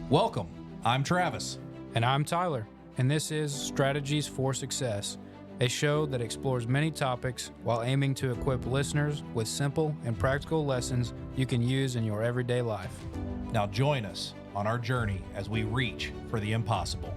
Welcome. I'm Travis. And I'm Tyler, and this is Strategies for Success, a show that explores many topics while aiming to equip listeners with simple and practical lessons you can use in your everyday life. Now join us on our journey as we reach for the impossible.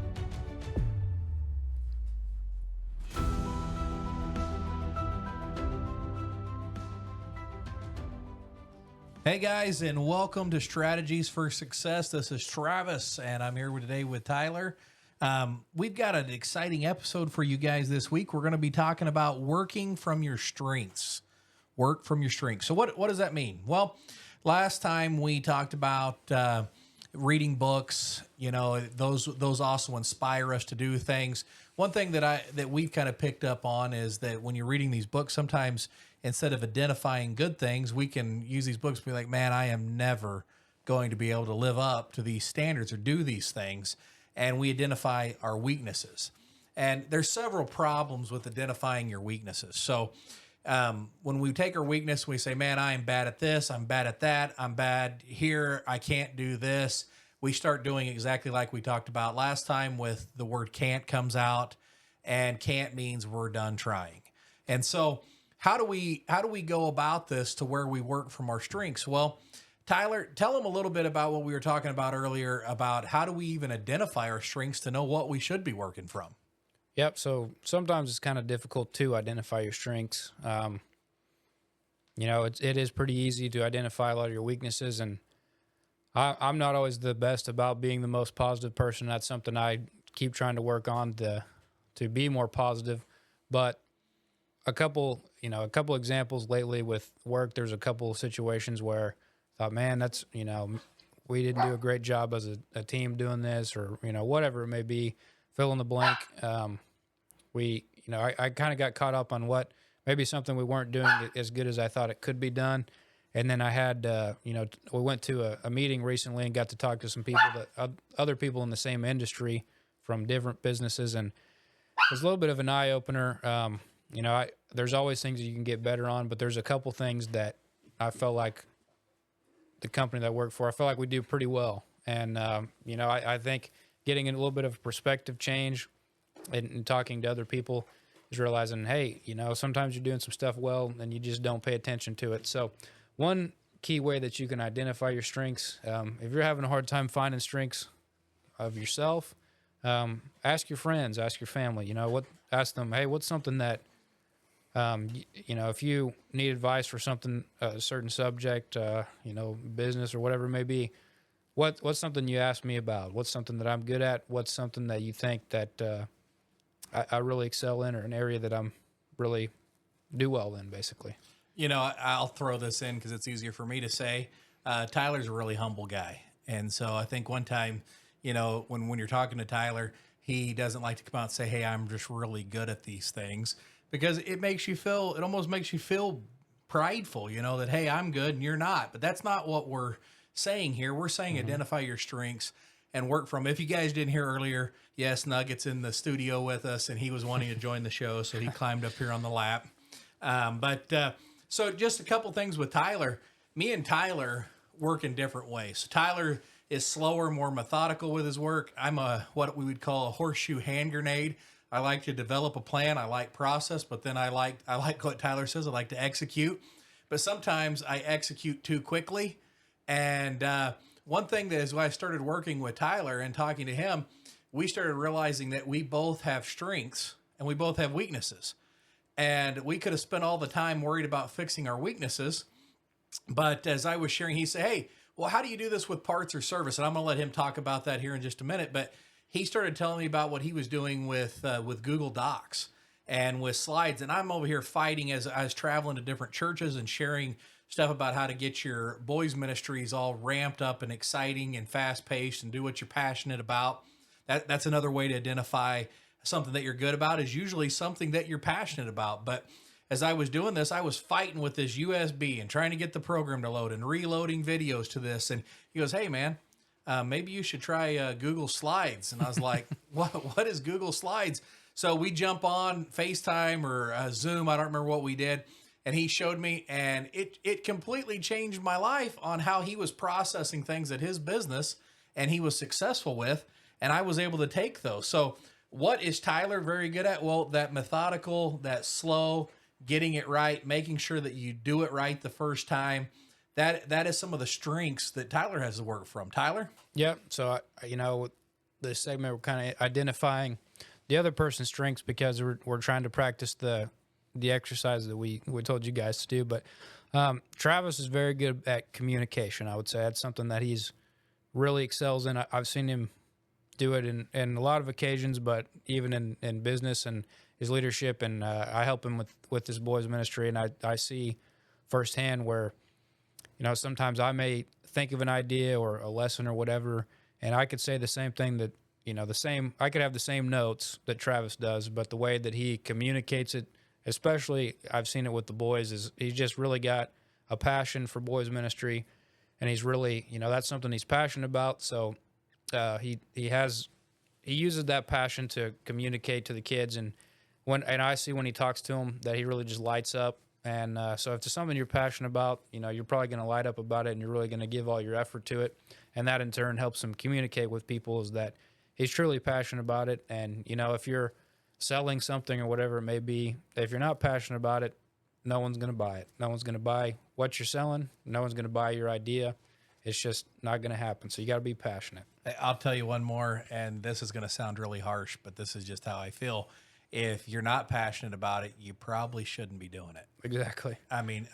Hey guys, and welcome to Strategies for Success. This is Travis, and I'm here today with Tyler. We've got an exciting episode for you guys this week. We're going to be talking about working from your strengths. Work from your strengths. So what does that mean? Well, last time we talked about reading books. You know, those also inspire us to do things. One thing that we've kind of picked up on is that when you're reading these books, sometimes instead of identifying good things, we can use these books to be like, man, I am never going to be able to live up to these standards or do these things. And we identify our weaknesses. And there's several problems with identifying your weaknesses. So when we take our weakness, we say, man, I am bad at this. I'm bad at that. I'm bad here. I can't do this. We start doing exactly like we talked about last time with the word can't comes out, and can't means we're done trying. And so how do we go about this to where we work from our strengths? Well, Tyler, tell them a little bit about what we were talking about earlier about how do we even identify our strengths to know what we should be working from? Yep. So sometimes it's kind of difficult to identify your strengths. It is pretty easy to identify a lot of your weaknesses, and I'm not always the best about being the most positive person. That's something I keep trying to work on to be more positive. But a couple examples lately with work, there's a couple of situations where I thought, man, we didn't do a great job as a team doing this, or, whatever it may be, fill in the blank. I kind of got caught up on what maybe something we weren't doing as good as I thought it could be done. And then I had, we went to a meeting recently and got to talk to some people other people in the same industry from different businesses. And it was a little bit of an eye opener. There's always things that you can get better on, but there's a couple things that I felt like the company that I work for, I feel like we do pretty well. And, I think getting a little bit of perspective change and talking to other people is realizing, hey, sometimes you're doing some stuff well and you just don't pay attention to it. So one key way that you can identify your strengths, if you're having a hard time finding strengths of yourself, ask your friends, ask your family, ask them, hey, what's something that, if you need advice for something, a certain subject, business or whatever it may be, what's something you ask me about? What's something that I'm good at? What's something that you think that I really excel in, or an area that I'm really do well in, basically? I'll throw this in because it's easier for me to say. Tyler's a really humble guy. And so I think one time, when you're talking to Tyler, he doesn't like to come out and say, hey, I'm just really good at these things, because it almost makes you feel prideful, that, hey, I'm good and you're not. But that's not what we're saying here. We're saying identify your strengths and work from. If you guys didn't hear earlier, yes, Nugget's in the studio with us, and he was wanting to join the show, so he climbed up here on the lap. So just a couple things with Tyler. Me and Tyler work in different ways. Tyler is slower, more methodical with his work. I'm what we would call a horseshoe hand grenade. I like to develop a plan. I like process, but then I like what Tyler says. I like to execute, but sometimes I execute too quickly. And one thing that is why I started working with Tyler and talking to him, we started realizing that we both have strengths and we both have weaknesses. And we could have spent all the time worried about fixing our weaknesses. But as I was sharing, he said, hey, well, how do you do this with parts or service? And I'm going to let him talk about that here in just a minute. But he started telling me about what he was doing with Google Docs and with slides. And I'm over here fighting as I was traveling to different churches and sharing stuff about how to get your boys ministries all ramped up and exciting and fast paced and do what you're passionate about. That's another way to identify something that you're good about, is usually something that you're passionate about. But as I was doing this, I was fighting with this USB and trying to get the program to load and reloading videos to this. And he goes, hey man, maybe you should try Google Slides. And I was like, what is Google Slides? So we jump on FaceTime or Zoom. I don't remember what we did. And he showed me, and it completely changed my life on how he was processing things at his business and he was successful with, and I was able to take those. So what is Tyler very good at? Well, that methodical, that slow, getting it right, making sure that you do it right the first time. That is some of the strengths that Tyler has to work from. Tyler? Yep. So, this segment, we're kind of identifying the other person's strengths because we're trying to practice the exercise that we told you guys to do. But Travis is very good at communication. I would say that's something that he's really excels in. I've seen him do it in a lot of occasions, but even in business and his leadership. And I help him with his boys ministry, and I see firsthand where, sometimes I may think of an idea or a lesson or whatever, and I could say the same thing that, I could have the same notes that Travis does, but the way that he communicates it, especially I've seen it with the boys, is he's just really got a passion for boys ministry, and he's really, that's something he's passionate about. So he uses that passion to communicate to the kids, and I see when he talks to them that he really just lights up. And so if it's something you're passionate about, you're probably going to light up about it, and you're really going to give all your effort to it. And that in turn helps him communicate with people, is that he's truly passionate about it. And, if you're selling something or whatever it may be, if you're not passionate about it, no one's going to buy it. No one's going to buy what you're selling. No one's going to buy your idea. It's just not going to happen. So you got to be passionate. I'll tell you one more, and this is going to sound really harsh, but this is just how I feel. If you're not passionate about it, you probably shouldn't be doing it. Exactly. I mean,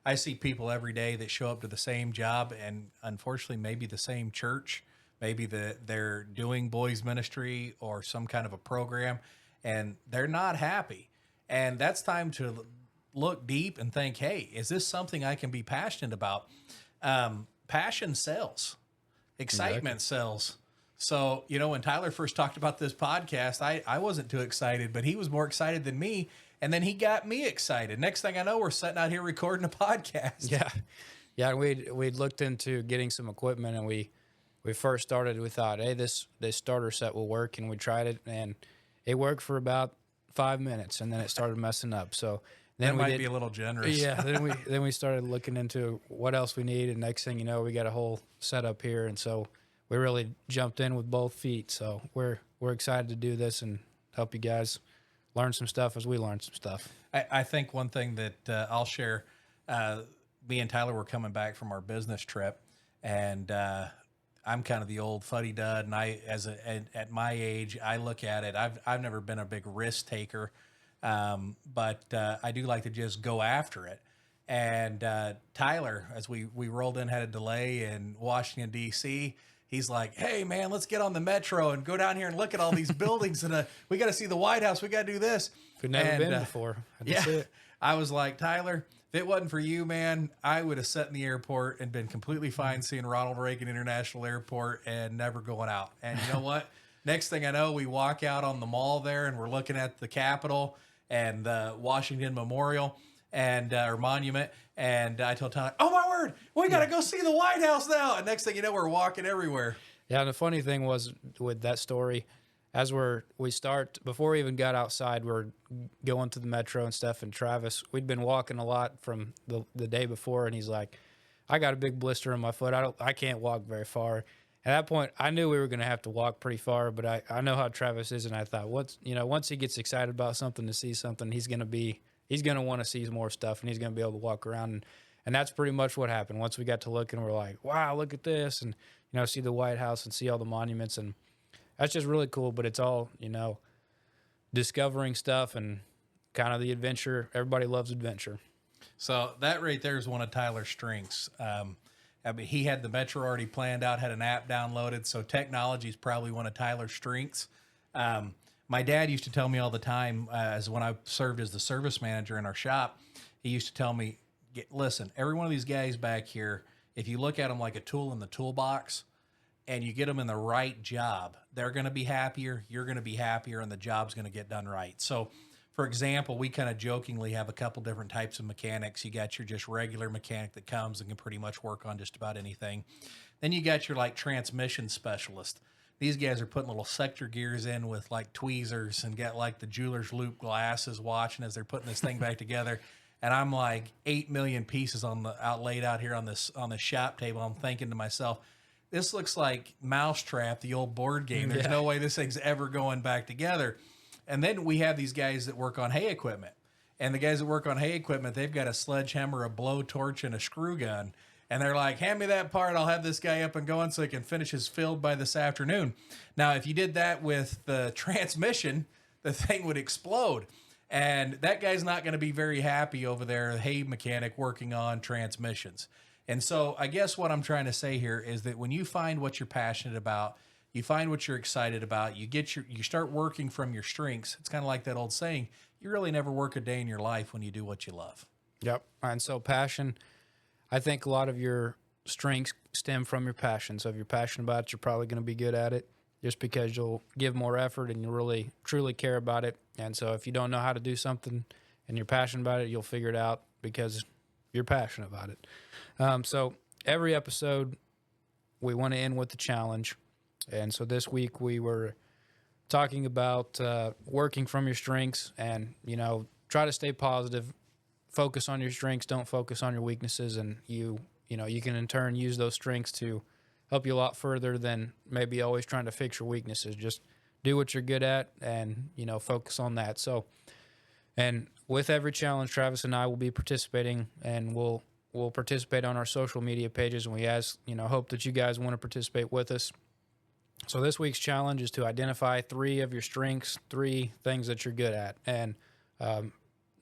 I see people every day that show up to the same job, and unfortunately maybe the same church, maybe they're doing boys ministry or some kind of a program, and they're not happy. And that's time to look deep and think, hey, is this something I can be passionate about? Passion sells. Excitement sells. So, when Tyler first talked about this podcast, I wasn't too excited, but he was more excited than me. And then he got me excited. Next thing I know, we're sitting out here recording a podcast. Yeah. Yeah. We'd looked into getting some equipment, and we first started, we thought, hey, this starter set will work. And we tried it, and it worked for about 5 minutes, and then it started messing up. So then that might be a little generous. Yeah. Then we started looking into what else we need. And next thing you know, we got a whole setup here. And so we really jumped in with both feet. So we're excited to do this and help you guys learn some stuff as we learn some stuff. I think one thing that I'll share, me and Tyler were coming back from our business trip, and I'm kind of the old fuddy-dud, and at my age, I look at it. I've never been a big risk taker, but I do like to just go after it. And Tyler, as we rolled in, had a delay in Washington, D.C., he's like, hey, man, let's get on the metro and go down here and look at all these buildings. And we got to see the White House. We got to do this. We've never been before. Yeah. I was like, Tyler, if it wasn't for you, man, I would have sat in the airport and been completely fine seeing Ronald Reagan International Airport and never going out. And you know what? Next thing I know, we walk out on the mall there, and we're looking at the Capitol and the Washington Memorial and or monument, and I told Tyler, oh my word, we got to go see the White House now. And next thing you know, we're walking everywhere. Yeah, and the funny thing was with that story, as before we even got outside, we're going to the metro and stuff, and Travis, we'd been walking a lot from the day before, and he's like, I got a big blister on my foot. I can't walk very far. At that point, I knew we were going to have to walk pretty far, but I know how Travis is, and I thought, once he gets excited about something, to see something, he's going to want to see more stuff, and he's going to be able to walk around. And that's pretty much what happened. Once we got to looking, we're like, wow, look at this. And, see the White House and see all the monuments. And that's just really cool. But it's all, discovering stuff and kind of the adventure. Everybody loves adventure. So that right there is one of Tyler's strengths. He had the metro already planned out, had an app downloaded. So technology is probably one of Tyler's strengths. My dad used to tell me all the time, as when I served as the service manager in our shop, he used to tell me, listen, every one of these guys back here, if you look at them like a tool in the toolbox and you get them in the right job, they're going to be happier, you're going to be happier, and the job's going to get done right. So, for example, we kind of jokingly have a couple different types of mechanics. You got your just regular mechanic that comes and can pretty much work on just about anything. Then you got your transmission specialist. These guys are putting little sector gears in with tweezers and got the jeweler's loop glasses watching as they're putting this thing back together. And I'm 8 million pieces laid out here on this shop table. I'm thinking to myself, this looks like Mousetrap, the old board game. There's no way this thing's ever going back together. And then we have these guys that work on hay equipment. And the guys that work on hay equipment, they've got a sledgehammer, a blowtorch, and a screw gun. And they're like, hand me that part. I'll have this guy up and going so he can finish his field by this afternoon. Now, if you did that with the transmission, the thing would explode. And that guy's not going to be very happy over there, hay mechanic working on transmissions. And so I guess what I'm trying to say here is that when you find what you're passionate about, you find what you're excited about, you start working from your strengths. It's kind of like that old saying, you really never work a day in your life when you do what you love. Yep. And so passion, I think a lot of your strengths stem from your passion. So if you're passionate about it, you're probably going to be good at it just because you'll give more effort and you really truly care about it. And so if you don't know how to do something and you're passionate about it, you'll figure it out because you're passionate about it. So every episode, we want to end with a challenge. And so this week we were talking about working from your strengths and, try to stay positive. Focus on your strengths, don't focus on your weaknesses, and you can in turn use those strengths to help you a lot further than maybe always trying to fix your weaknesses. Just do what you're good at and, focus on that. So, and with every challenge, Travis and I will be participating, and we'll participate on our social media pages, and we hope that you guys want to participate with us. So this week's challenge is to identify 3 of your strengths, 3 things that you're good at. And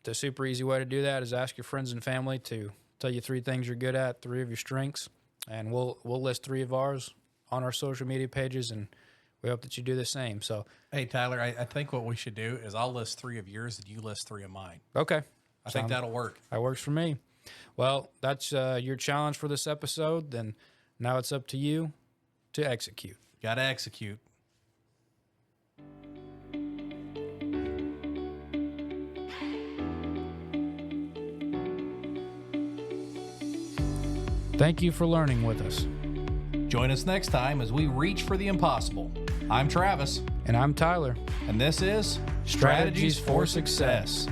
the super easy way to do that is ask your friends and family to tell you 3 things you're good at, 3 of your strengths, and we'll list 3 of ours on our social media pages, and we hope that you do the same. So, hey, Tyler, I think what we should do is I'll list 3 of yours and you list 3 of mine. Okay. I think that'll work. That works for me. Well, that's your challenge for this episode. Then now it's up to you to execute. Got to execute. Thank you for learning with us. Join us next time as we reach for the impossible. I'm Travis. And I'm Tyler. And this is Strategies for Success.